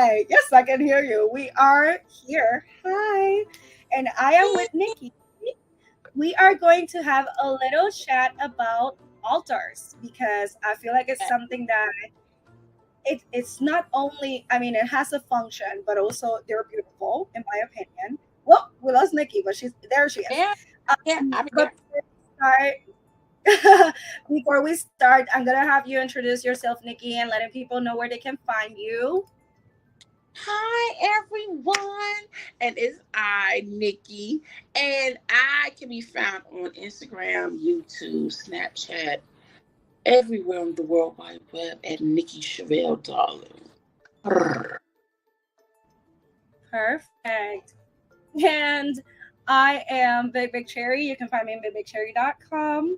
Hi. Yes, I can hear you. We are here. Hi. And I am with Nikki. We are going to have a little chat about altars because I feel like it's something that it's not only, I mean, it has a function, but also they're beautiful, in my opinion. Well, we lost Nikki, but she's there. She is. Yeah, yeah, I'm But here. before we start, I'm gonna have you introduce yourself, Nikki, and letting people know where they can find you. Hi, everyone. And it's I, Nikki. And I can be found on Instagram, YouTube, Snapchat, everywhere on the World Wide Web at Nikkeii Chevelle, darling. Brr. Perfect. And I am Big Big Cherry. You can find me on bigbigcherry.com.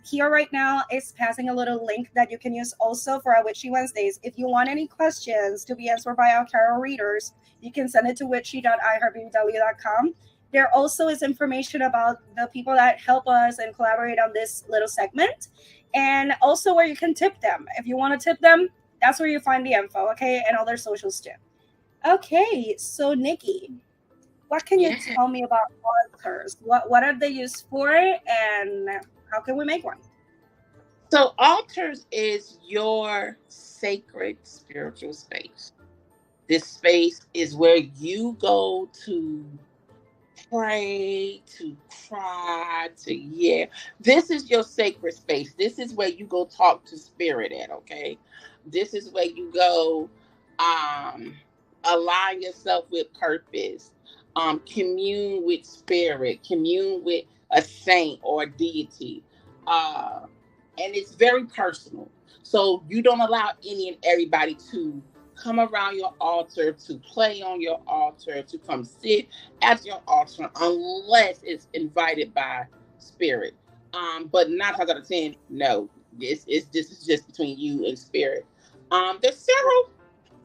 Here right now is passing a little link that you can use also for our Witchy Wednesdays. If you want any questions to be answered by our tarot readers, you can send it to witchy.iheartbw.com. There also is information about the people that help us and collaborate on this little segment, and also where you can tip them. If you want to tip them, that's where you find the info, okay, and all their socials too. Okay, so Nikki, what can you Yeah. tell me about altars? What are they used for, and how can we make one? So, altars is your sacred spiritual space. This space is where you go to pray, to cry, to yeah. This is your sacred space. This is where you go talk to spirit at, okay? This is where you go um align yourself with purpose. Commune with spirit, commune with a saint or a deity. Uh and it's very personal. So you don't allow any and everybody to come around your altar, to play on your altar, to come sit at your altar unless it's invited by spirit. But 9 times out of 10, no. This is just between you and spirit. There's several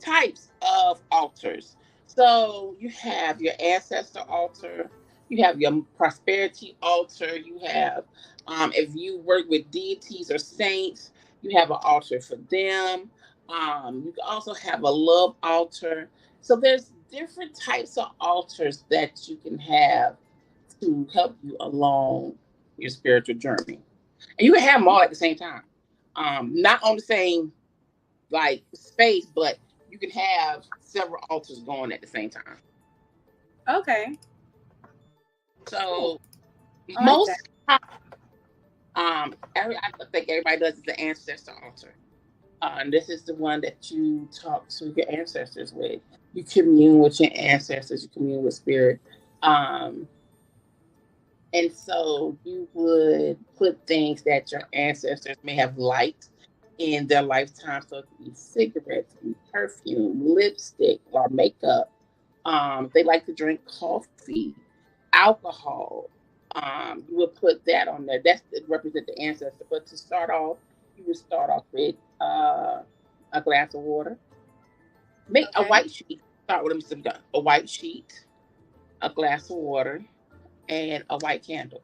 types of altars. So you have your ancestor altar, you have your prosperity altar, you have if you work with deities or saints, you have an altar for them. You can also have a love altar. So there's different types of altars that you can have to help you along your spiritual journey. And you can have them all at the same time. Not on the same like space, but you can have several altars going at the same time. Okay, cool. So I like that. most I think everybody does is the ancestor altar. And this is the one that you talk to your ancestors with. You commune with your ancestors. You commune with spirit. Um, and so you would put things that your ancestors may have liked in their lifetime. So it could be cigarettes, it could be perfume, lipstick, or makeup. They like to drink coffee, alcohol. You would put that on there. That's to represent the ancestor. But to start off, you would start off with a glass of water. Make a Okay, white sheet. Start with some a white sheet, a glass of water, and a white candle.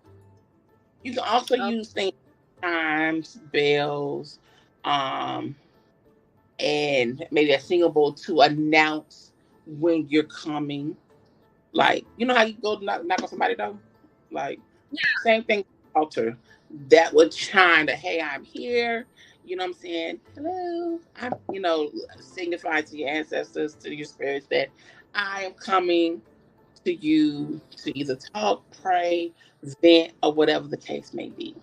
You can also oh, use things chimes, bells, um, and maybe a singable to announce when you're coming. Like, you know how you go knock on somebody's door? Like, same thing, altar. That would chime that, hey, I'm here. You know what I'm saying? Hello. I'm, signify to your ancestors, to your spirits that I am coming to you to either talk, pray, vent, or whatever the case may be.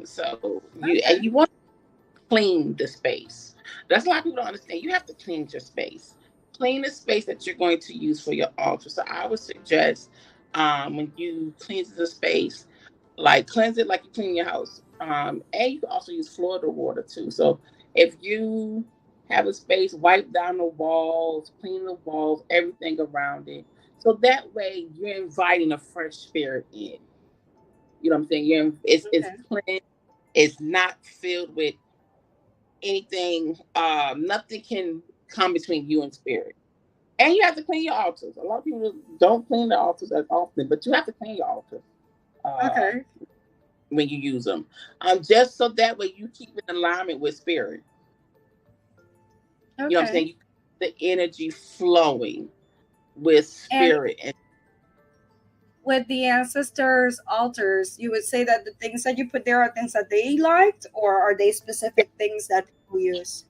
So you okay, want to clean the space. That's a lot of people don't understand. You have to clean your space. Clean the space that you're going to use for your altar. So I would suggest when you cleanse the space, like cleanse it like you clean your house. And you can also use Florida water too. So if you have a space, wipe down the walls, clean the walls, everything around it. So that way you're inviting a fresh spirit in. You know what I'm saying? It's okay, clean. It's not filled with anything. Nothing can come between you and spirit. And you have to clean your altars. A lot of people don't clean their altars as often, but you have to clean your altars uh, okay, when you use them. Just so that way you keep in alignment with spirit. You know what I'm okay. saying? the energy flowing with And spirit. And with the ancestors' altars, you would say that the things that you put there are things that they liked, or are they specific things that people use?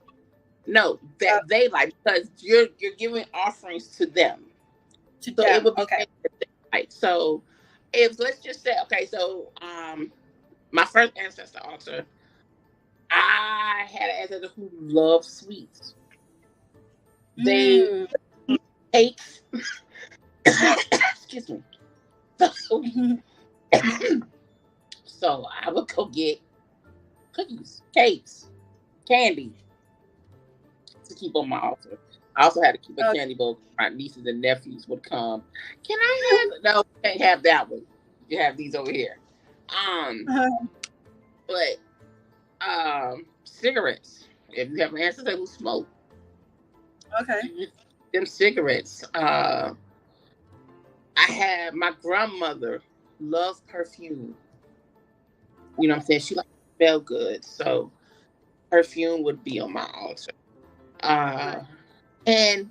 no, Uh, that they like, because you're giving offerings to them. to So it them. would be Okay. things that they like. So if let's just say, okay, so my first ancestor altar, I had an ancestor who loved sweets. They Mm. cakes. Excuse me. So, so I would go get cookies, cakes, candy to keep on my altar. I also had to keep a Okay. candy bowl. My nieces and nephews would come. Can I have? No, you can't have that one. You have these over here. Um, but cigarettes. If you have an ancestor who smoke, Okay. them cigarettes. I had my grandmother loved perfume. You know what I'm saying? She liked to smell good, so perfume would be on my altar. Right. And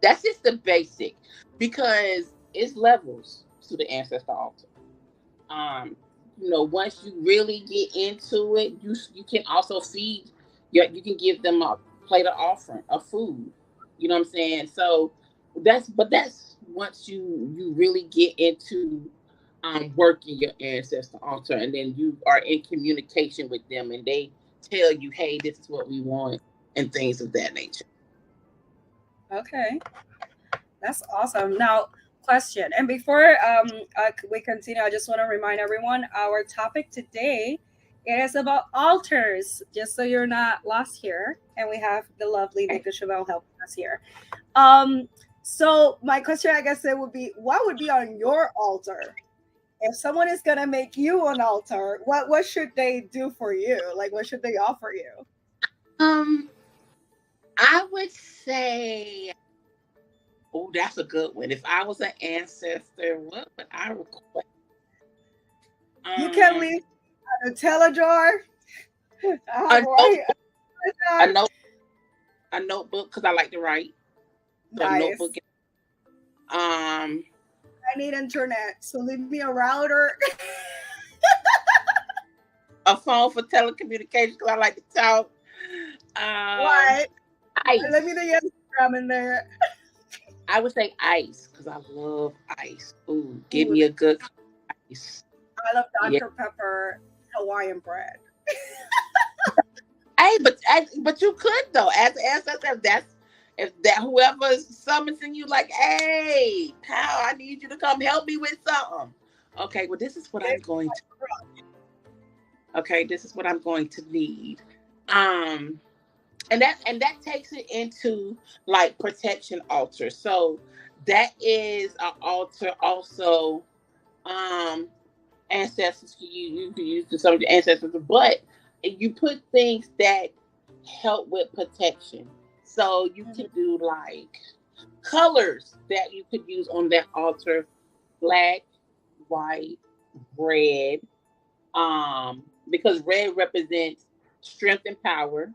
that's just the basic, because it's levels to the ancestor altar. Um, once you really get into it, you can also feed. You can give them a plate of offering, of food. You know what I'm saying? So that's once you really get into working your ancestor altar, and then you are in communication with them, and they tell you, hey, this is what we want, and things of that nature. Okay. That's awesome. Now, question. And before we continue, I just want to remind everyone our topic today it is about altars, just so you're not lost here. And we have the lovely Nikkeii Chevelle helping us here. Um, so my question, I guess, it would be, what would be on your altar? If someone is gonna make you an altar, what should they do for you? Like, what should they offer you? Um, I would say, oh, that's a good one. If I was an ancestor, what would I request? You can Um, leave a Nutella jar, a right? notebook, A a jar. note, a notebook, because I like to write. So a notebook. Nice. Um, I need internet, so leave me a router. a phone for telecommunications, because I like to talk. Um, What? Let me ice. the Instagram in there. I would say ice, because I love ice. Ooh, give Ooh, me a good ice. I love Yeah. Dr. Pepper Hawaiian bread. Hey, but you could though. As an ancestor, if that whoever's summoning you, like, hey, pal, I need you to come help me with something. Okay, well, this is what I'm going to. Okay, this is what I'm going to need. Um, and that takes it into like protection altar. So that is an altar also. Um, ancestors you can use to some of your ancestors, but you put things that help with protection. So you Mhm. can do like colors that you could use on that altar: black, white, red. Because red represents strength and power.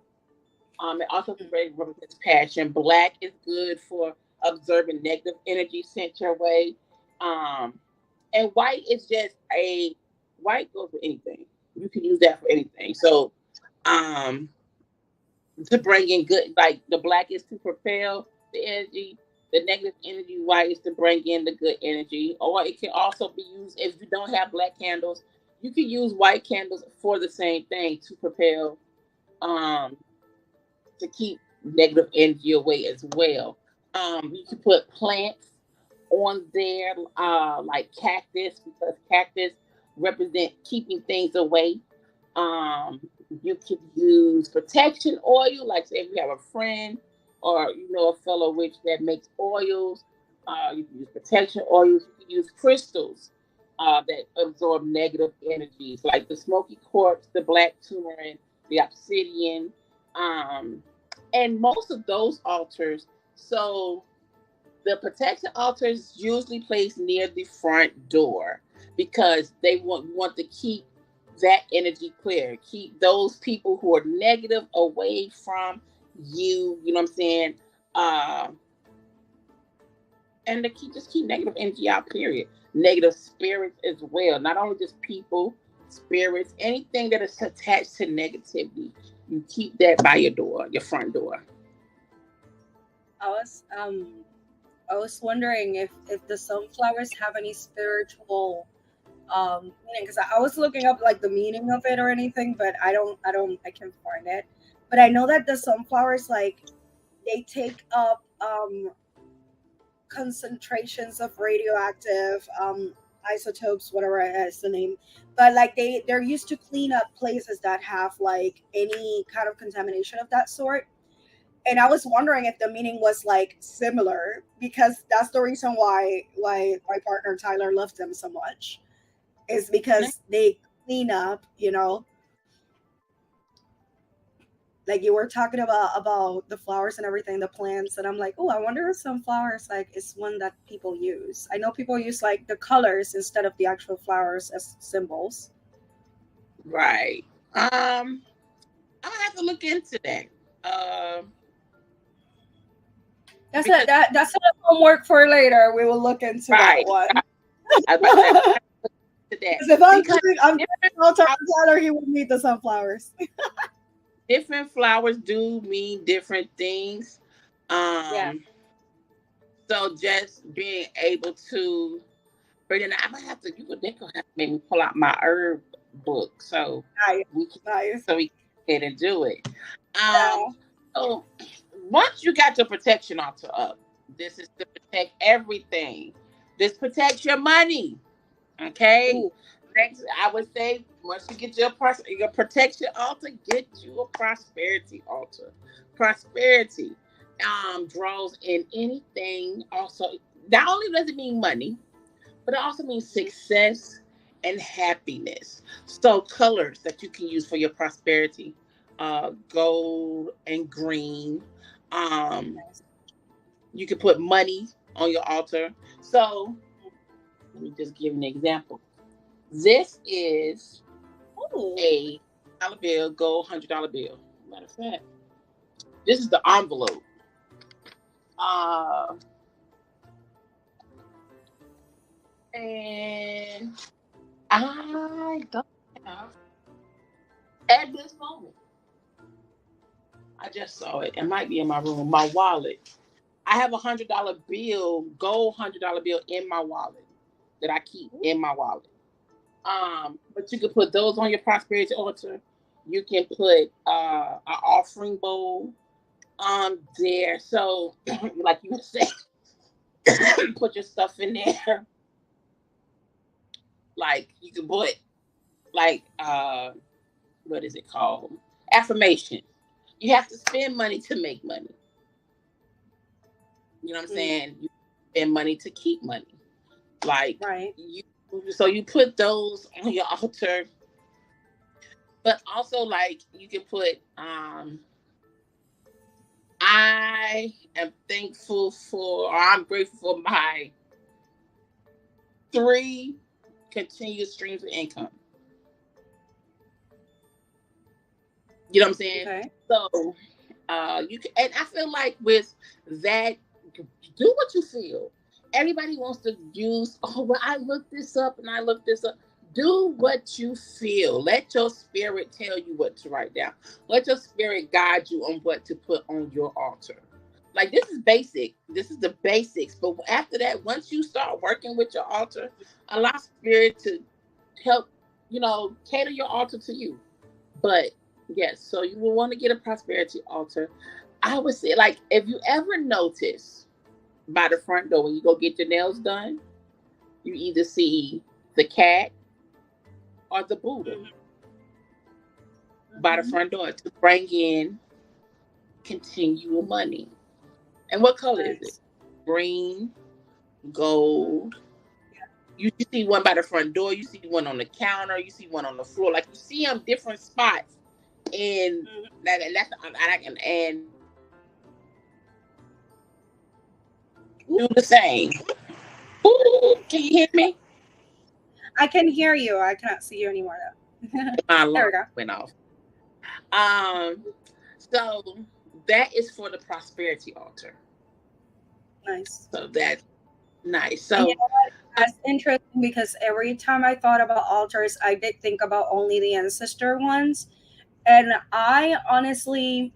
It also red represents passion. Black is good for observing negative energy sent your way. Um, and white is just a white goes for anything. You can use that for anything. So um to bring in good, like the black is to propel the energy, the negative energy, white is to bring in the good energy. Or it can also be used if you don't have black candles, you can use white candles for the same thing to propel, um to keep negative energy away as well. You can put plants on there, like cactus, because cactus represent keeping things away. You could use protection oil, like say if you have a friend or a fellow witch that makes oils. You can use protection oils. You can use crystals that absorb negative energies, like the smoky quartz, the black turmeric, the obsidian, um, and most of those altars. So the protection altar is usually placed near the front door because they want to keep that energy clear, keep those people who are negative away from you know what I'm saying? And to keep negative energy out, period. Negative spirits as well. Not only just people, spirits, anything that is attached to negativity. You keep that by your door, your front door. I was um I was wondering if the sunflowers have any spiritual meaning, because I was looking up like the meaning of it or anything, but I can't find it. But I know that the sunflowers, like, they take up concentrations of radioactive isotopes, whatever is the name. But like they're used to clean up places that have like any kind of contamination of that sort. And I was wondering if the meaning was like similar, because that's the reason why my partner Tyler loves them so much, is because they clean up, like you were talking about the flowers and everything, the plants, and I'm like, oh, I wonder if some flowers like is one that people use. I know people use like the colors instead of the actual flowers as symbols. Right. I'm gonna have to look into that. Because That's a homework for later. We will look into that right, one. I was about to say, I'm gonna have to look into that Because if I'm because doing, I'm different doing Tyler, he will need the sunflowers. different flowers do mean different things. Yeah. Um, so just being able to, but then I might have to. They gonna have to make me pull out my herb book so Nice. we can Nice. so we can go ahead and do it. Yeah. So once you got your protection altar up, this is to protect everything. This protects your money. Okay. Ooh. Next, I would say once you get your protection altar, get you a prosperity altar. Prosperity draws in anything. Also, not only does it mean money, but it also means success and happiness. So colors that you can use for your prosperity, gold and green. Um, you can put money on your altar. So let me just give an example. This is Ooh. a dollar bill, gold $100 bill. Matter of fact, this is the envelope. Uh, and I don't have at this moment. I just saw it. It might be in my room. My wallet. I have $100 bill, gold $100 bill in my wallet that I keep in my wallet. But you can put those on your prosperity altar. You can put an offering bowl there. So, like you said, put your stuff in there. Like you can put like what is it called? Affirmation. You have to spend money to make money. You know what I'm Mm. saying? You spend money to keep money. Like Right. so you put those on your altar, but also like you can put I am thankful for, or I'm grateful for my 3 continuous streams of income. You know what I'm saying? Okay. So you can, and I feel like with that, do what you feel. Everybody wants to use, oh, well, I looked this up and I looked this up. Do what you feel. Let your spirit tell you what to write down. Let your spirit guide you on what to put on your altar. Like this is basic. This is the basics. But after that, once you start working with your altar, allow spirit to help, cater your altar to you. But yes, so you will want to get a prosperity altar. I would say, like, if you ever notice by the front door when you go get your nails done, you either see the cat or the Buddha by the front door to bring in continual money. And what color is it? Nice. Green, gold. You see one by the front door, you see one on the counter, you see one on the floor. Like you see them different spots. And and do the same. Ooh, can you hear me? I can hear you. I cannot see you anymore though. My There alarm we go. went off. Um, so that is for the prosperity altar. Nice. So that's nice. And you So know what? That's interesting because every time I thought about altars, I did think about only the ancestor ones. And I honestly,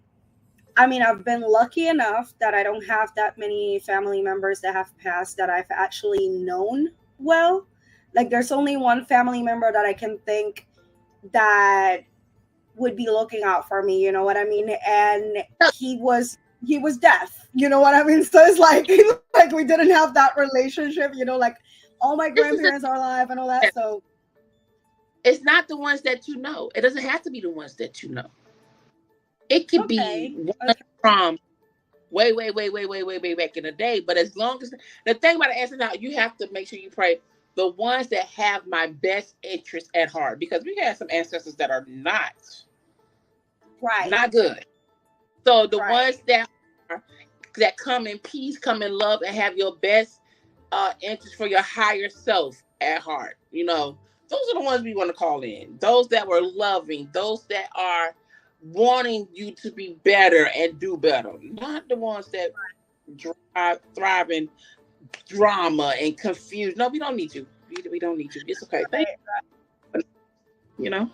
I mean, I've been lucky enough that I don't have that many family members that have passed that I've actually known well. Like, there's only one family member that I can think that would be looking out for me, you know what I mean? And he was deaf, you know what I mean? So it's like like we didn't have that relationship, you know, like all my this is grandparents are alive and all that. So it's not the ones that you know. It doesn't have to be the ones that you know. It could be okay, one okay, from way back in the day. But as long as the thing about the answer now, you have to make sure you pray the ones that have my best interest at heart, because we have some ancestors that are not right, good. So the ones right. that come in peace, come in love, and have your best interest for your higher self at heart. Those are the ones we want to call in. Those that were loving, those that are wanting you to be better and do better. Not the ones that thrive in drama and confusion. No, we don't need you. We don't need you. It's okay. Thank Right. you. You know.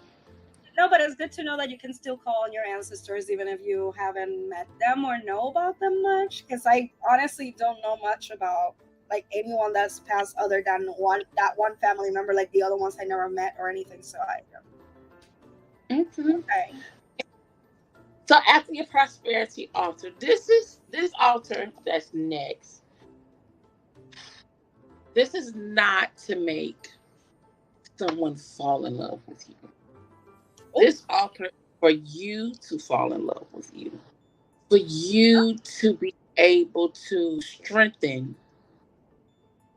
No, but it's good to know that you can still call on your ancestors even if you haven't met them or know about them much. Because I honestly don't know much about like anyone that's passed other than one family member. Like the other ones I never met or anything. So I Mm-hmm. okay, So after your prosperity altar, this altar that's next. This is not to make someone fall in love with you. oh, This altar is for you to fall in love with you. For you to be able to strengthen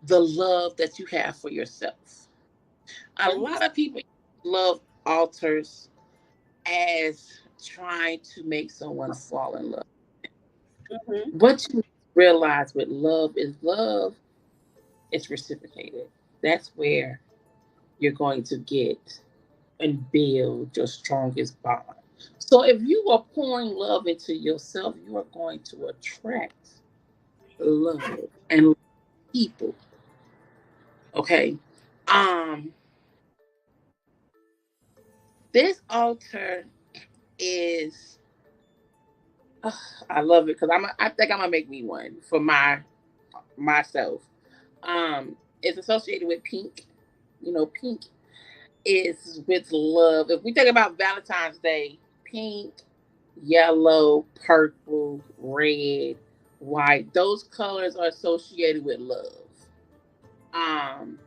the love that you have for yourself. A okay, lot of people love altars as trying to make someone fall in love. mm-hmm. What you realize with love is reciprocated. That's where you're going to get and build your strongest bond. So if you are pouring love into yourself, you are going to attract love and people. Okay. Um, this altar is I love it because I think I'm gonna make me one for myself. It's associated with pink. Pink is with love. If we think about Valentine's Day, pink, yellow, purple, red, white, those colors are associated with love. Um,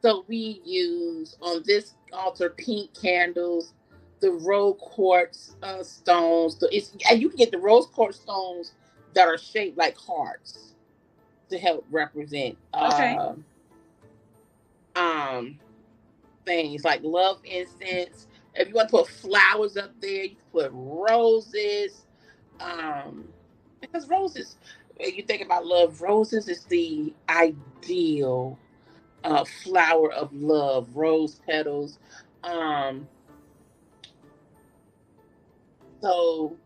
so we use on this altar pink candles, the rose quartz stones. And you can get the rose quartz stones that are shaped like hearts to help represent Okay, um things like love incense. If you want to put flowers up there, you can put roses. Because roses, when you think about love, roses is the ideal flower of love, rose petals. Um, so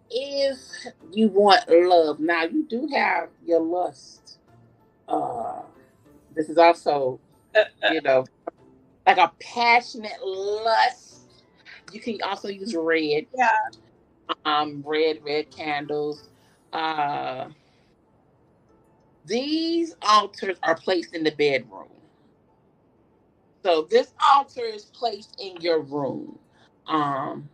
if you want love, now you do have your lust. Uh, this is also, you know, like a passionate lust. You can also use red, yeah, red candles. Uh, these altars are placed in the bedroom. So this altar is placed in your room. Um,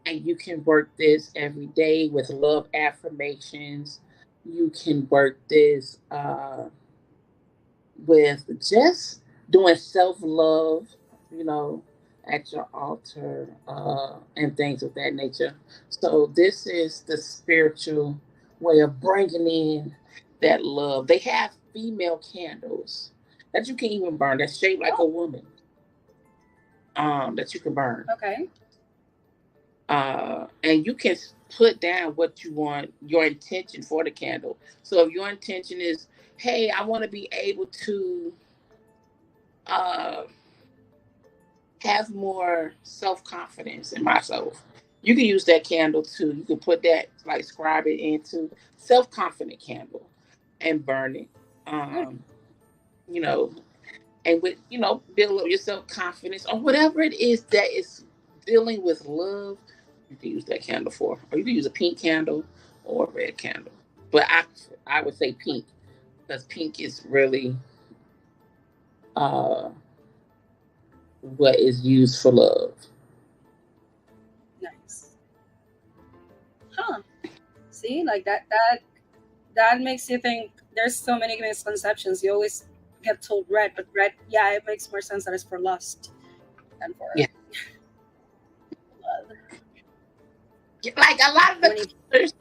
and you can work this every day with love affirmations. You can work this with just doing self love, you know, at your altar and things of that nature. So, this is the spiritual way of bringing in that love. They have female candles that you can even burn that's shaped like oh, a woman that you can burn. okay, And you can put down what you want, your intention for the candle. So, if your intention is, hey, I want to be able to uh, have more self confidence in myself. You can use that candle too. You can put that, like, scribe it into self-confident candle and burn it. Um, you know, and with, build up your self-confidence or whatever it is that is dealing with love. You can use that candle for, or you can use a pink candle or a red candle. But I would say pink, because pink is really uh what is used for love. Nice. Huh. See, like that makes you think there's so many misconceptions. You always get told red, but red, yeah, it makes more sense that it's for lust than Yeah. for love. Like a lot of When the colors,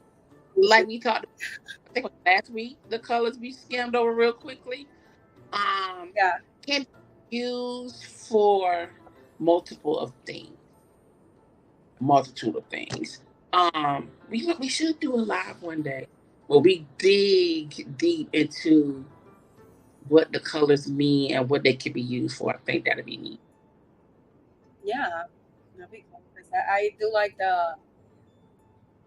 like we talked, I think it was last week, the colors we skimmed over real quickly, yeah. can be used for multiple of things, multitude of things. We should do a live one day where we dig deep into what the colors mean and what they could be used for. I think that'd be neat. Yeah. That'd be cool. 'Cause I do like the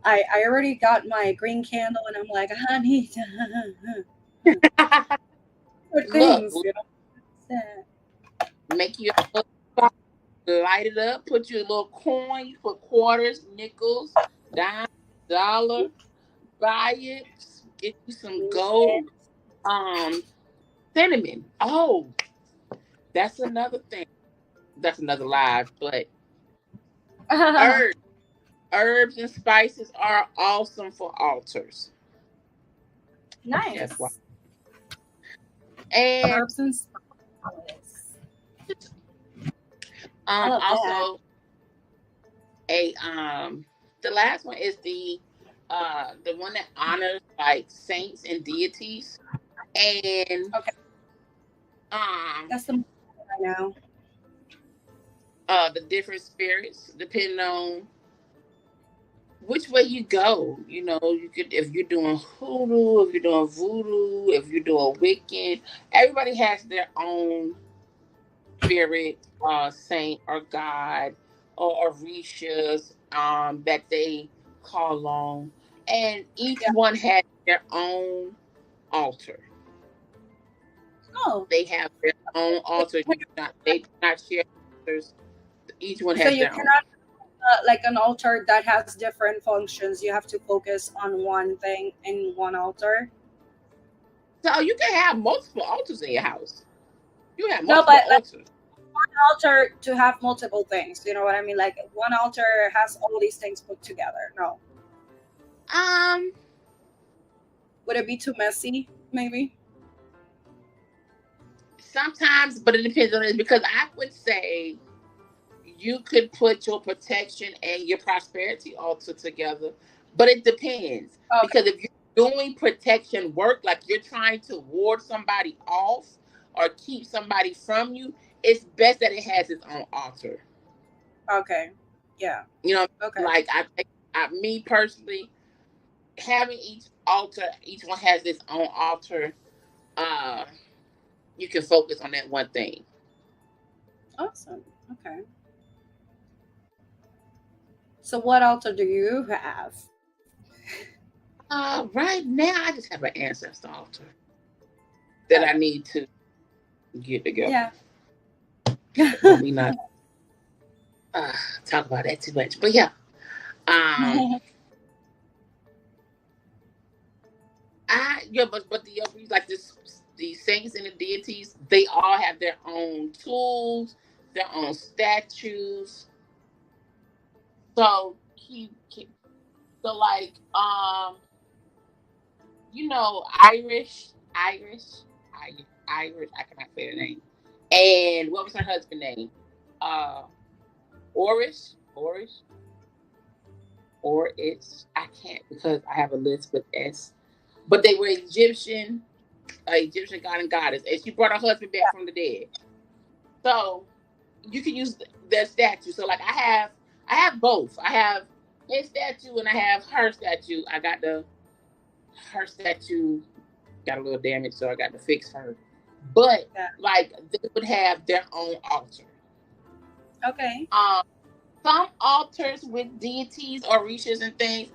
I already got my green candle and I'm like, I need good Look, things, you know. make you a little, light it up, put you a little coin, you put quarters, nickels, dime, dollar, buy it, get you some gold. Um, Cinnamon. Oh, that's another thing. That's another live, but herbs, herbs and spices are awesome for altars. That's why. Nice. And Herbs and spices. I love that. also a the last one is the one that honors like saints and deities, and Okay, um that's the I know. the different spirits depending on which way you go. You could, if you're doing hoodoo, if you're doing voodoo, if you're doing Wiccan, everybody has their own spirit, saint or god, or Orishas, that they call on, and each Yeah. one has their own altar. Oh, They have their own altar. They do not share altars. Each one so has you their own. cannot like an altar that has different functions. You have to focus on one thing in one altar. So you can have multiple altars in your house. You have No, multiple but like altars. altar to have multiple things. You know what I mean? Like one altar has all these things put together. No, Um, would it be too messy? Maybe. Sometimes, but it depends on it, because I would say you could put your protection and your prosperity altar together, but it depends, Okay. because if you're doing protection work, like you're trying to ward somebody off or keep somebody from you, it's best that it has its own altar. Okay. Yeah. You know, Okay. like I think, me personally, having each one has its own altar. Uh, you can focus on that one thing. Awesome. Okay. So what altar do you have? Right now, I just have an ancestor altar that I Okay. need to get together. Yeah. Let me not uh, talk about that too much. But yeah, um, but like this, the saints and the deities, they all have their own tools, their own statues. So so like Irish. I cannot say the name. And what was her husband's name? Uh, Orish, or it's, I can't, because I have a list with S. But they were Egyptian god and goddess, and she brought her husband back from the dead. So you can use their statue. So like I have both. I have his statue and I have her statue. I got her statue got a little damage, so I got to fix her. But Yeah. like they would have their own altar. Okay. Um, Some altars with deities or rishas and things,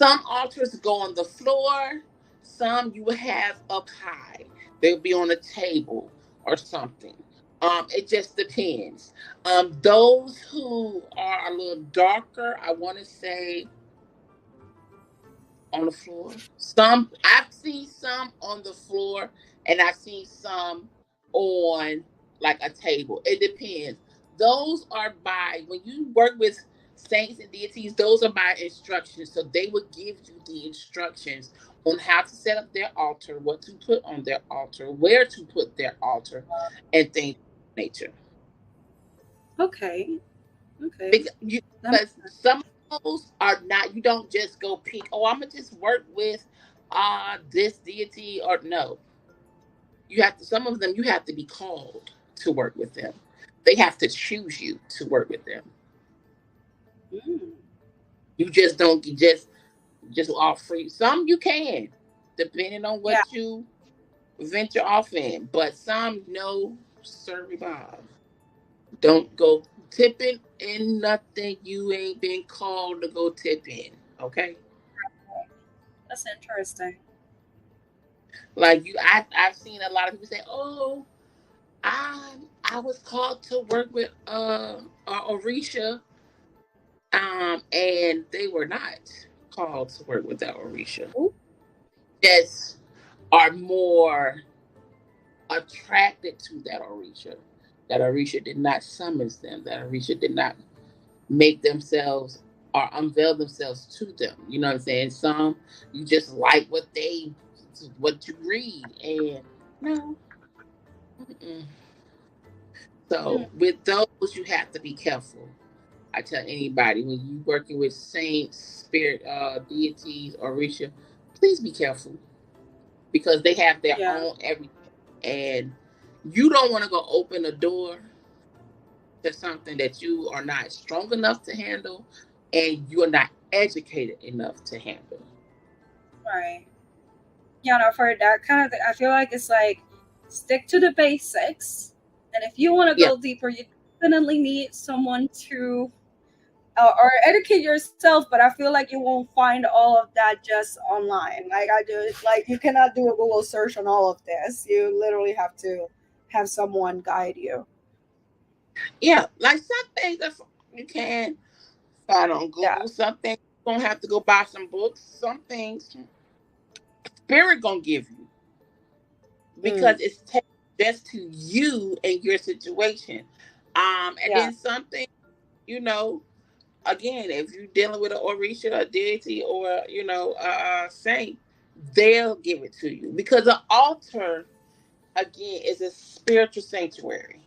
some altars go on the floor. Some you will have up high. They'll be on a table or something. It just depends. Those who are a little darker, I want to say on the floor. Some I've seen some on the floor, and I've seen some on like a table. It depends. Those are by when you work with saints and deities, those are by instructions. So they will give you the instructions on how to set up their altar, what to put on their altar, where to put their altar, and things of that nature. Okay. Okay. Because you, That makes because some of those are not, you don't just go pick, oh, I'm gonna just work with this deity, or no. You have to, some of them you have to be called to work with them. They have to choose you to work with them. mm, You just don't, you just off free. Some you can, depending on yeah. what you venture off in. But some, no, sorry Bob. Don't go tipping in nothing you ain't been called to go tip in. Okay? That's interesting. Like you, I've seen a lot of people say, "Oh, I was called to work with Orisha, and they were not called to work with that Orisha. Ooh, Just are more attracted to that Orisha. That Orisha did not summons them. That Orisha did not make themselves or unveil themselves to them. You know what I'm saying? Some you just like what you read, and no. Mm-mm. mm, So with those, you have to be careful. I tell anybody when you working with saints, spirit, deities, or Risha, please be careful because they have their yeah. own everything, and you don't want to go open a door to something that you are not strong enough to handle, and you are not educated enough to handle. Right. Yeah, no, for that kind of thing, I feel like it's like stick to the basics. And if you want to Yeah, go deeper, you definitely need someone to or educate yourself. But I feel like you won't find all of that just online. Like I do, like you cannot do a Google search on all of this. You literally have to have someone guide you. yeah. Like some things that you can find on Yeah. Google. Some things you gonna have to go buy some books. Some things spirit gonna give you because Mm, it's just to you and your situation. And yeah. then something, you know, again, if you're dealing with an Orisha, a deity, or a saint, they'll give it to you because the altar again is a spiritual sanctuary.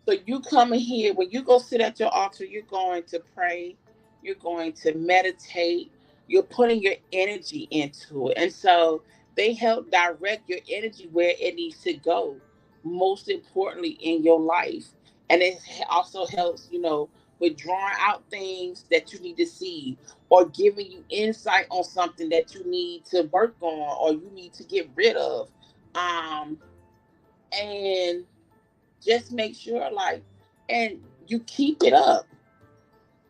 So you come in here, when you go sit at your altar, you're going to pray, you're going to meditate, you're putting your energy into it. And so they help direct your energy where it needs to go, most importantly in your life. And it also helps, with drawing out things that you need to see or giving you insight on something that you need to work on or you need to get rid of. Um, and just make sure like and you keep it up,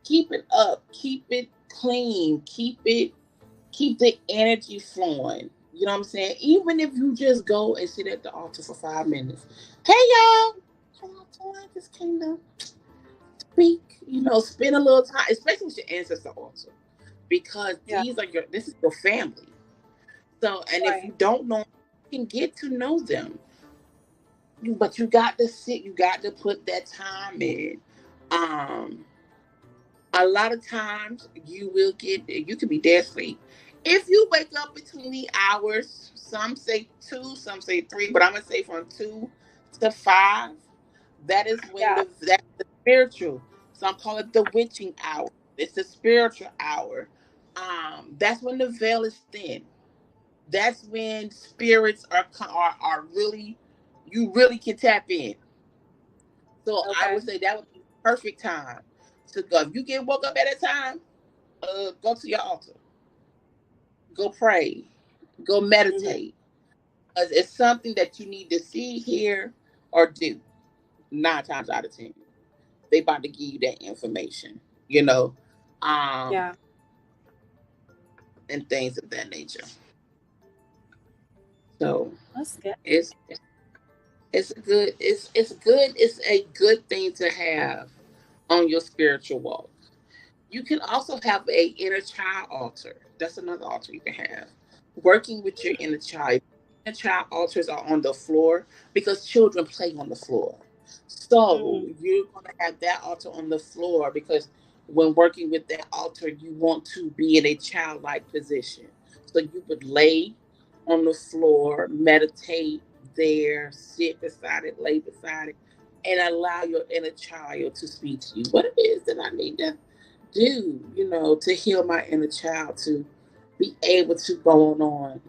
keep it clean, keep the energy flowing. You know what I'm saying? Even if you just go and sit at the altar for 5 minutes. Hey y'all, I just came to speak, spend a little time, especially with your ancestor altar, because Yeah. this is your family. So and if Right. you don't know, you can get to know them. But you got to sit, you got to put that time in. Um, a lot of times you could be dead asleep. If you wake up between the hours, some say two, some say three, but I'm gonna say from 2 to 5. That is when Yeah. that's the spiritual. Some call it the witching hour. It's the spiritual hour. That's when the veil is thin. That's when spirits are really, you really can tap in. So I Okay. would say that would be the perfect time to go. If you get woke up at a time, go to your altar, go pray, go Hmm. meditate. It's something that you need to see, hear, or do. 9 times out of 10, they about to give you that information. you know, um, Yeah, and things of that nature. So that's good. it's it's a good thing to have on your spiritual walk. You can also have a inner child altar. That's another altar you can have. Working with your inner child. Inner child altars are on the floor because children play on the floor. So Mm, you're going to have that altar on the floor because when working with that altar, you want to be in a childlike position. So you would lay on the floor, meditate there, sit beside it, lay beside it, and allow your inner child to speak to you. What it is that I need to do, to heal my inner child, to be able to go on,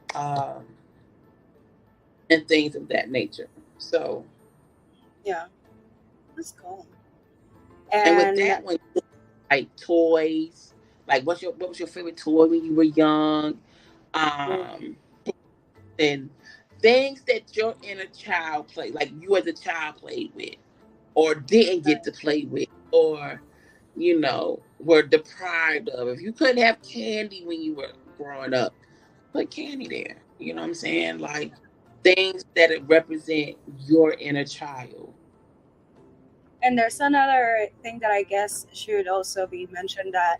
and things of that nature. So, yeah, that's cool. and with And that one, like toys, like what was your favorite toy when you were young? mm, Um, and things that your inner child played, like you as a child played with, or didn't get to play with, or were deprived of. If you couldn't have candy when you were growing up, put candy there. You know what I'm saying? Like things that represent your inner child. and there's another thing that I guess should also be mentioned, that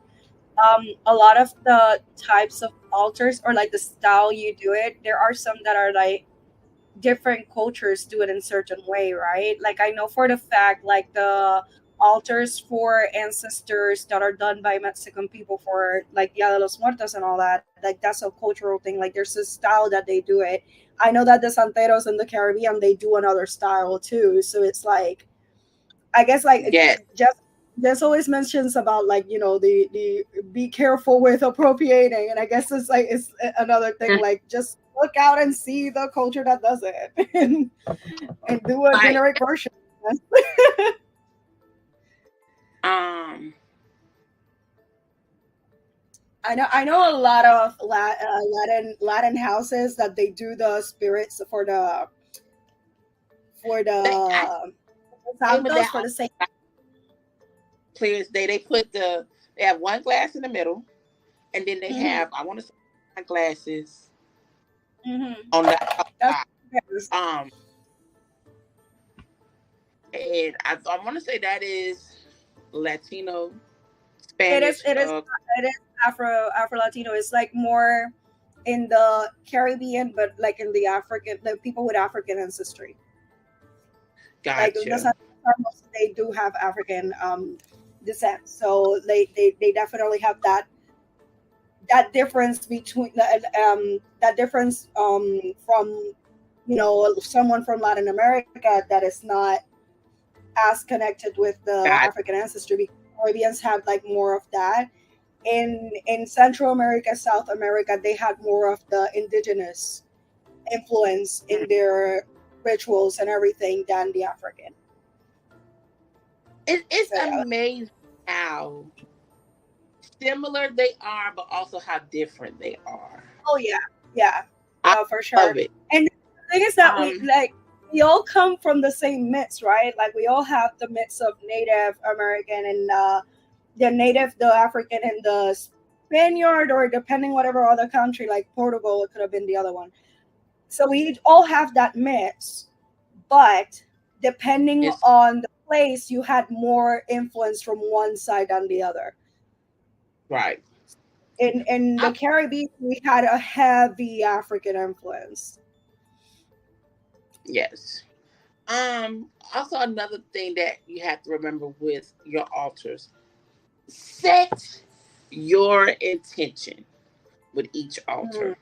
a lot of the types of altars, or like the style you do it, there are some that are like different cultures do it in certain way, right? Like I know for the fact, like the altars for ancestors that are done by Mexican people for like Dia de los Muertos and all that, like that's a cultural thing. Like there's a style that they do it. I know that the Santeros in the Caribbean, they do another style too. So it's like, I guess like Yes. just there's always mentions about like, the be careful with appropriating, and I guess it's like it's another thing, like just look out and see the culture that does it and do a Like generic version. um I know a lot of Latin houses that they do the spirits they I for the name of santos that for the saint. Clear's Day. They have one glass in the middle, and then they Hmm. have, I want to say, glasses Hmm. on the That's outside. And I want to say that is Latino, it is Spanish. it is it is Afro Latino. It's like more in the Caribbean, but like in the African, the people with African ancestry. Like the Gotcha. Santos, they do have African descent, so they definitely have that difference between that difference from someone from Latin America that is not as connected with the Got African ancestry, because Caribbeans have like more of that. In Central America, South America, they had more of the indigenous influence in it. their rituals and everything than the African. It's So yeah. amazing how similar they are, but also how different they are. Oh yeah, yeah, I for love sure. it. And the thing is that Um, we all come from the same myths, right? Like we all have the myths of Native American and the African and the Spaniard, or depending whatever other country, like Portugal, it could have been the other one. So we all have that mix, but depending it's on the place, you had more influence from one side than the other. right. In the I, Caribbean, we had a heavy African influence. yes. Also another thing that you have to remember with your altars, set your intention with each Mm, altar.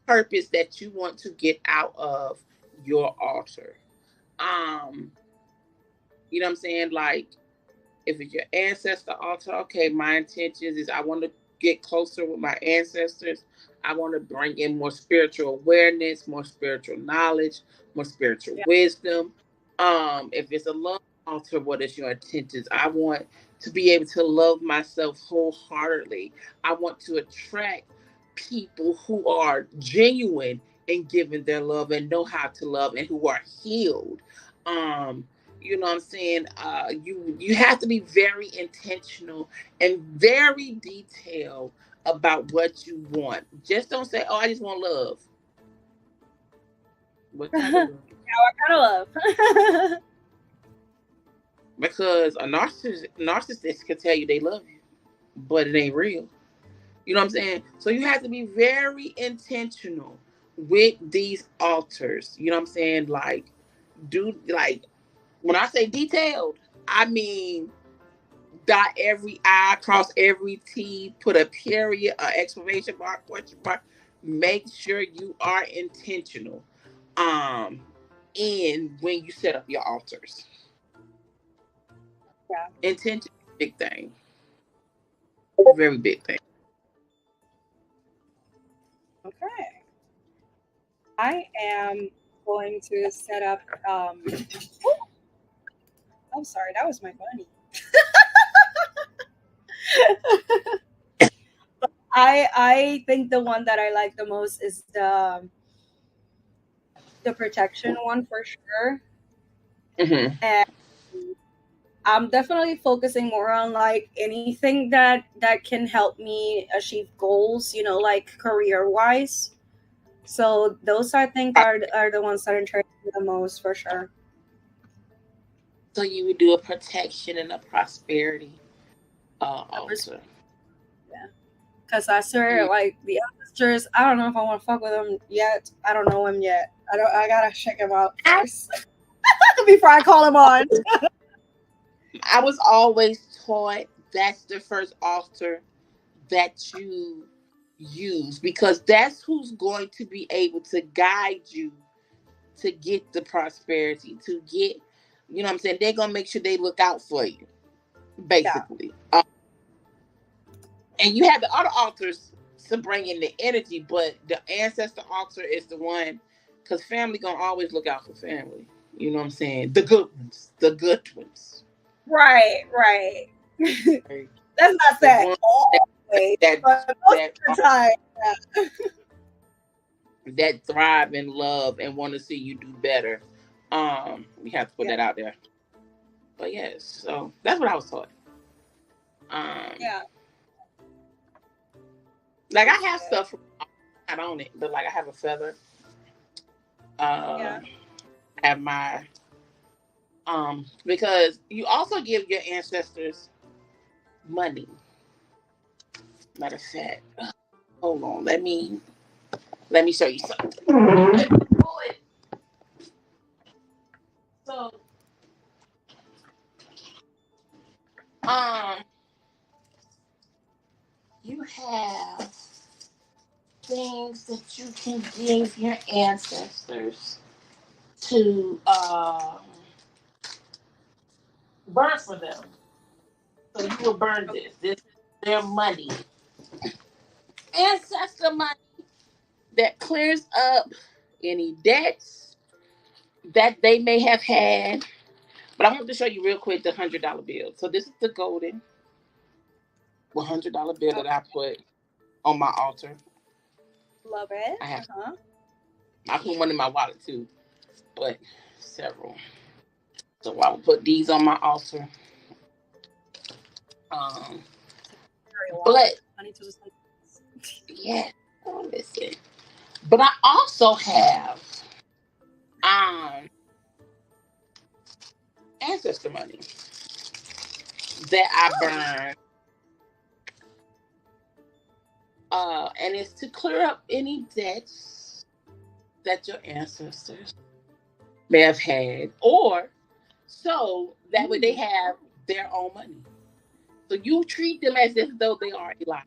Purpose that you want to get out of your altar. Um, you know what I'm saying? Like if it's your ancestor altar, okay, my intentions is I want to get closer with my ancestors. I want to bring in more spiritual awareness, more spiritual knowledge, more spiritual yeah, wisdom. If it's a love altar, what is your intentions? I want to be able to love myself wholeheartedly. I want to attract people who are genuine in giving their love and know how to love and who are healed. Um, You know what I'm saying? You have to be very intentional and very detailed about what you want. Just don't say, "Oh, I just want love." What kind of love? What kind of love? Because a narcissist can tell you they love you, but it ain't real. You know what I'm saying? So you have to be very intentional with these altars. You know what I'm saying? Like, do like when I say detailed, I mean dot every I, cross every T, put a period, an exclamation mark, question mark. Make sure you are intentional in when you set up your altars. Yeah. Intention is a big thing. Very big thing. Okay. I am going to set up. I'm sorry, that was my bunny. I think the one that I like the most is the protection one for sure. Mm-hmm. And I'm definitely focusing more on like anything that can help me achieve goals, like career wise. So those I think are the ones that interest me the most for sure. So you would do a protection and a prosperity A pers- altar. Yeah, because I swear, Mm. like the ancestors, I don't know if I want to fuck with them yet. I don't know him yet. I don't. I gotta check him out first before I call him on. I was always taught that's the first altar that you use because that's who's going to be able to guide you to get the prosperity, to get, you know what I'm saying? They're going to make sure they look out for you, Yeah. basically. And you have the other altars to bring in the energy, but the ancestor altar is the one because family going to always look out for family. You know what I'm saying? The good ones, the good ones. Right. Right. Right? That's not The sad ones always, that but most that of the time, yeah. that thrive in love and want to see you do better. We have to put Yeah. that out there. But yes, so that's what I was taught. Um, Yeah. like I That's have good. stuff not on it, but like I have a feather. Yeah. I have my because you also give your ancestors money. Matter of fact, hold on, let me show you something. So um you have things that you can give your ancestors to burn for them. So you will burn this. This is their money. Ancestor money that clears up any debts that they may have had. But I want to show you real quick the $100 bill. So this is the golden $100 bill Okay. that I put on my altar. Love it. I have Uh-huh. I put one in my wallet too, but several. So I will put these on my altar. Um, Very wallet. but I need to just like yeah, oh, listen. But I also have um ancestor money that I oh, burn. And it's to clear up any debts that your ancestors may have had, or so that way they mm, have their own money. So you treat them as if though they are alive,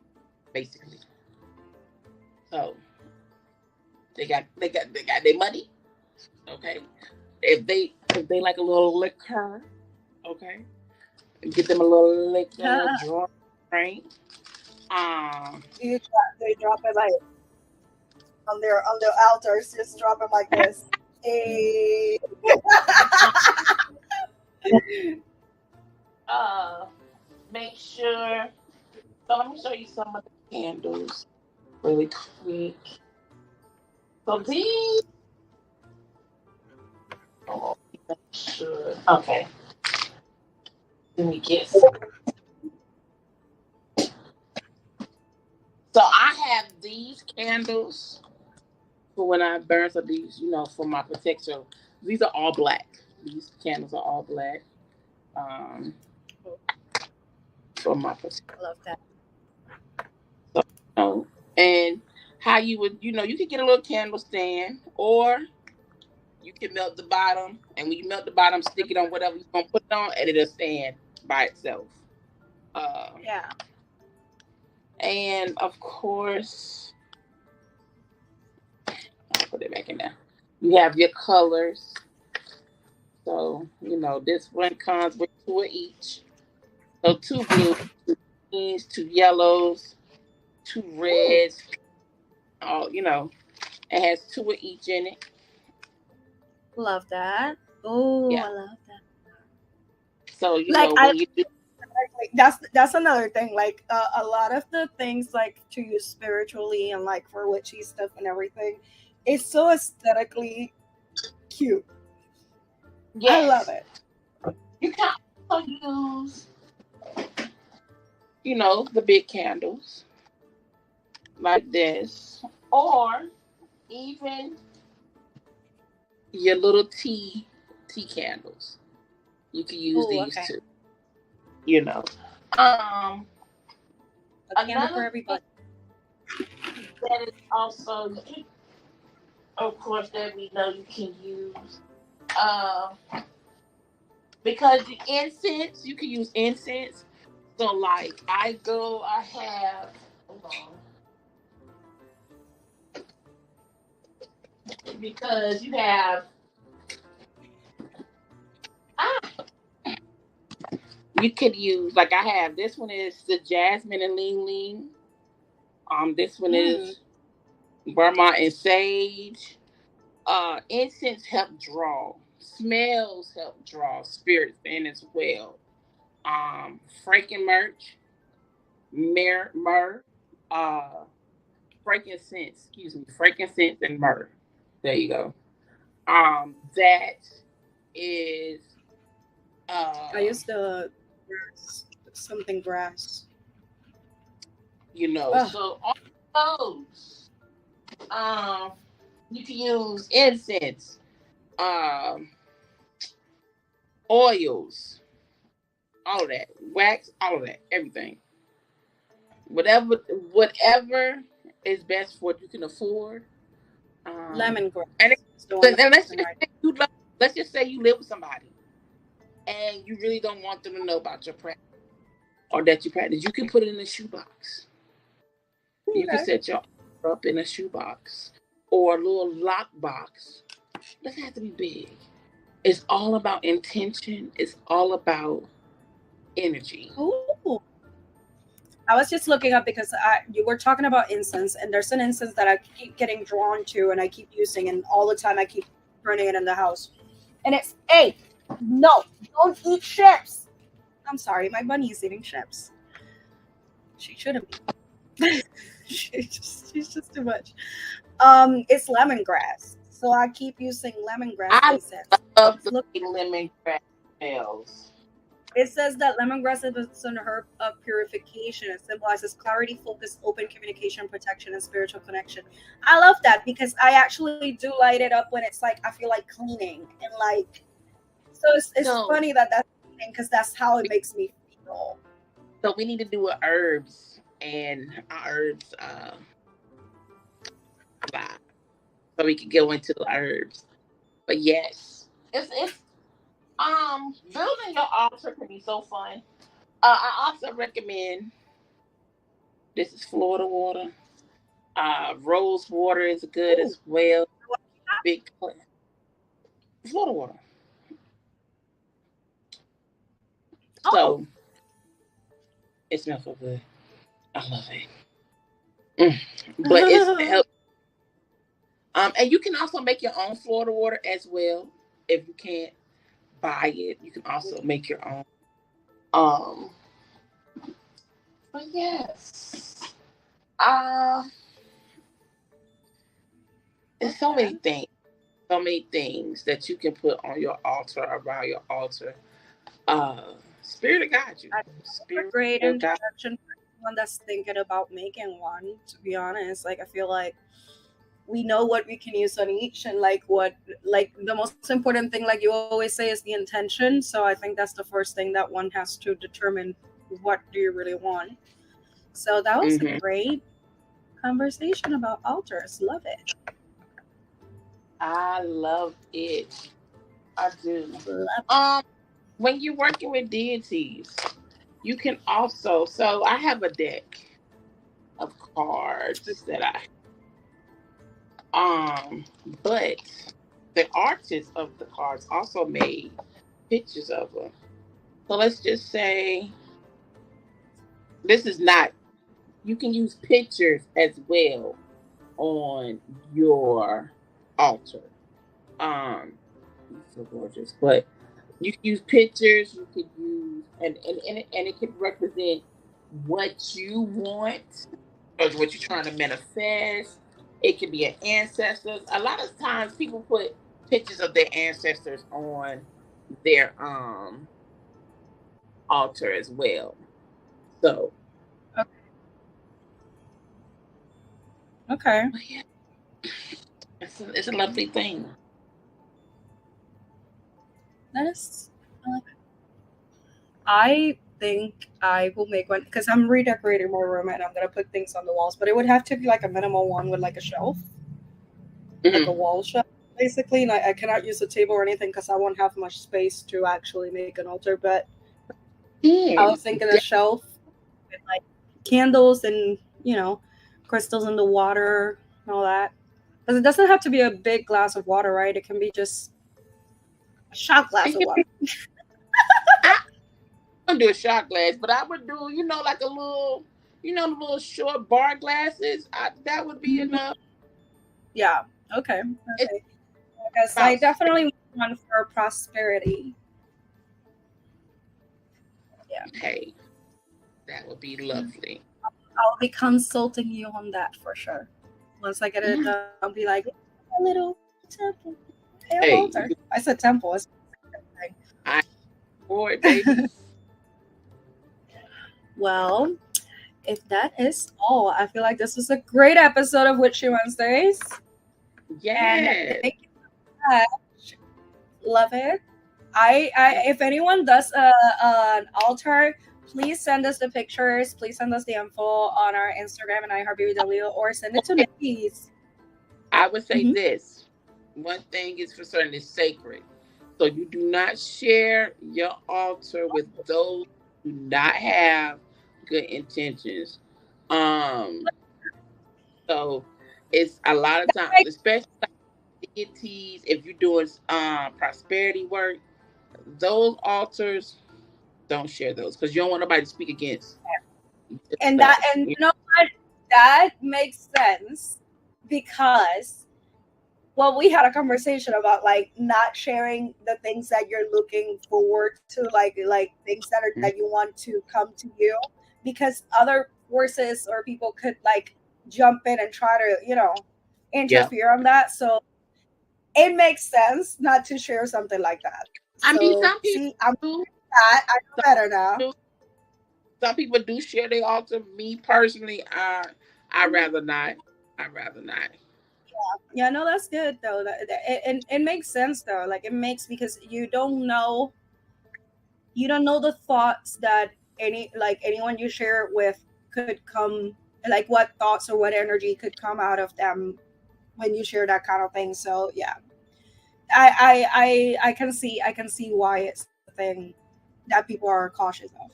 basically. So they got their money. Okay. If they like a little liquor, okay, get them a little liquor, a little drink, right? they drop it like on their altars, just drop it like this. Hey. uh, make sure. So let me show you some of the candles really quick. So these Sure. Okay. Let me get some. So I have these candles for when I burn. So these, for my protection. These are all black. These candles are all black. Um, for my protection. I love that. So, and how you would, you could get a little candle stand, or you can melt the bottom, and when you melt the bottom, stick it on whatever you're gonna put it on, and it'll stand by itself. Uh, Yeah. and of course, I'll put it back in there. You have your colors. So, this one comes with two of each. So two blues, two greens, two yellows, two Ooh, reds. All, it has two of each in it. love that. Oh, Yeah. I love that. So, Like I when you do, like, that's another thing. Like a lot of the things like to use spiritually and like for witchy stuff and everything, it's so aesthetically cute. I love yes, it. you can also use, the big candles like this, or even your little tea candles. You can use Oh, these okay. too. You know. Um, A candle for Another thing everybody. that is also, of course, that we know you can use, um, because the incense, you can use incense. So, like, I have, hold on, because you have, ah, you could use, like, I have, this one is the jasmine and ling ling. This one Mm. is Burma and sage. Incense help draw. Smells help draw spirits in as well. Frankenmerch, myrrh, uh, frankincense and myrrh. There you go. That is, I uh, used the something grass. Oh, so all those, um, you can use incense, um, oils, all of that, wax, all of that, everything. whatever whatever is best for what you can afford. And, lemongrass is the one that I'm let's using just right say let's just say you live with somebody and you really don't want them to know about your practice or that you practice. You can put it in a shoebox. now. You can Okay. set your up in a shoebox or a little lock box. It doesn't have to be big. It's all about intention. It's all about energy. Ooh. I was just looking up because you were talking about incense, and there's an incense that I keep getting drawn to, and I keep using, and all the time I keep burning it in the house. And it's, hey, no, don't eat chips. I'm sorry, my bunny is eating chips. She shouldn't be. She's just too much. It's lemongrass, so I keep using lemongrass I incense. love the Look, lemongrass smells. it says that lemongrass is an herb of purification. It symbolizes clarity, focus, open communication, protection, and spiritual connection. I love that because I actually do light it up when it's like I feel like cleaning and like. So it's So funny that that's because that's how it makes me feel. So we need to do a herbs and herbs vibe, so we can go into the herbs. But yes, it's building your altar can be so fun. I also recommend this is Florida water. Rose water is good Ooh, as well. Big Florida water. oh, So it smells so good. I love it. Mm. But it's help. And you can also make your own Florida water as well if you can't buy it. You can also make your own. Um, but yes, uh, there's so okay. many things. so many things that you can put on your altar, around your altar. Spirit of God, you. I think that's a Spirit great of God. introduction for anyone that's thinking about making one. To be honest, like I feel like we know what we can use on each, and like the most important thing, like you always say, is the intention. So I think that's the first thing that one has to determine. What do you really want? So that was a Hmm. great conversation about altars. Love it. I love it. I do. Love Um, when you're working with deities, you can also. So I have a deck of it. cards that um, but the artist of the cards also made pictures of them. So let's just say this is not. You can use pictures as well on your altar. Um, it's so gorgeous, but you can use pictures. You could use and it could represent what you want or what you're trying to manifest. It could be an ancestors. A lot of times, people put pictures of their ancestors on their altar as well. So, Okay. but yeah, it's a lovely thing. That is. I think I will make one because I'm redecorating my room and I'm gonna put things on the walls, but it would have to be like a minimal one with like a shelf, like a Mm-hmm. wall shelf, basically. And I cannot use a table or anything because I won't have much space to actually make an altar. But I And was thinking a shelf with like candles and crystals in the water and all that. Because it doesn't have to be a big glass of water, right? It can be just a shot glass it of could water. be, I wouldn't do a shot glass, but I would do, like a little, the little short bar glasses. That would be Mhm. enough. Yeah. Okay. It's Perfect. Because I about definitely want one for prosperity. Yeah. hey, that would be Mm. lovely. I'll be consulting you on that for sure. Once I get it Mm. done, I'll be like, a little temple, a Hey, altar. I said temple. It's I for it, baby. well, if that is all, I feel like this was a great episode of Witchy Wednesdays. And Yes. thank you so much. Love it. If anyone does an altar, please send us the pictures. Please send us the info on our Instagram and iHeartBabyW, or send it to Okay. Nikkeii's. I would say Mhm. this. One thing is for certain is sacred. So you do not share your altar with those who do not have good intentions. Um, so it's a lot of times, especially like deities, if you're doing prosperity work, those altars, don't share those because you don't want nobody to speak against And that, yourself. and you know what, that makes sense because, well, we had a conversation about like not sharing the things that you're looking forward to, like things that you want to come to you, because other forces or people could like jump in and try to Yeah. interfere on that. So it makes sense not to share something like that. I mean, So some people see, I'm do. that I know Some better now. do. Some people do share their altar. Me personally, I rather not. I rather not. Yeah, no, that's good though. It makes sense though. Like it makes, because you don't know the thoughts that anyone you share it with could come, like what thoughts or what energy could come out of them when you share that kind of thing. So yeah, I can see why it's a thing that people are cautious of.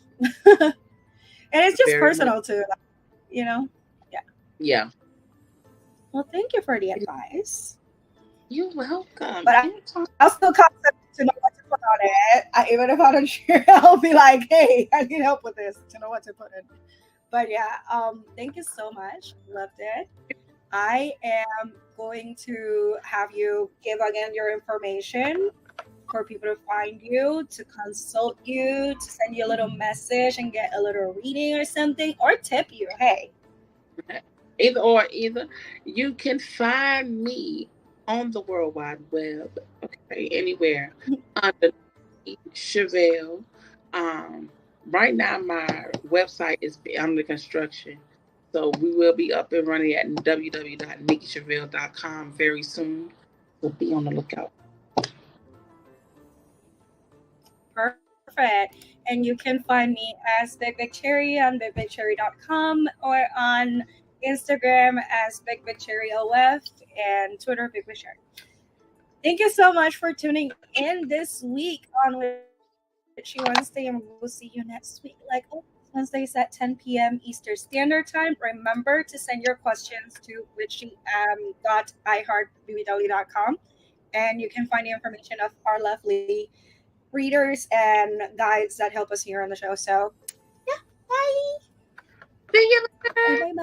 And it's just Very much. personal too, like, you know. Yeah. Yeah. Well, thank you for the advice. You're welcome. But Anytime. I'll still contact to know what to put on it. Even if I don't share, I'll be like, hey, I need help with this to know what to put in. But yeah, thank you so much. Loved it. I am going to have you give again your information for people to find you, to consult you, to send you a little message and get a little reading or something, or tip you. Hey. Either or either. You can find me on the World Wide Web, okay, anywhere, under Nikkeii Chevelle. Um, right now, my website is under construction. So we will be up and running at www.nikkeichevelle.com very soon. So be on the lookout. Perfect. And you can find me as Big Big Cherry on bigbigcherry.com or on Instagram as Big Big Cherry OF and Twitter Big Big Cherry. Thank you so much for tuning in this week on Witchy Wednesday, and we'll see you next week. Like Wednesdays at 10 p.m. Eastern Standard Time. Remember to send your questions to witchy.iheartbbw.com, and you can find the information of our lovely readers and guides that help us here on the show. So, yeah, bye. See you Bye, later. bye, bye.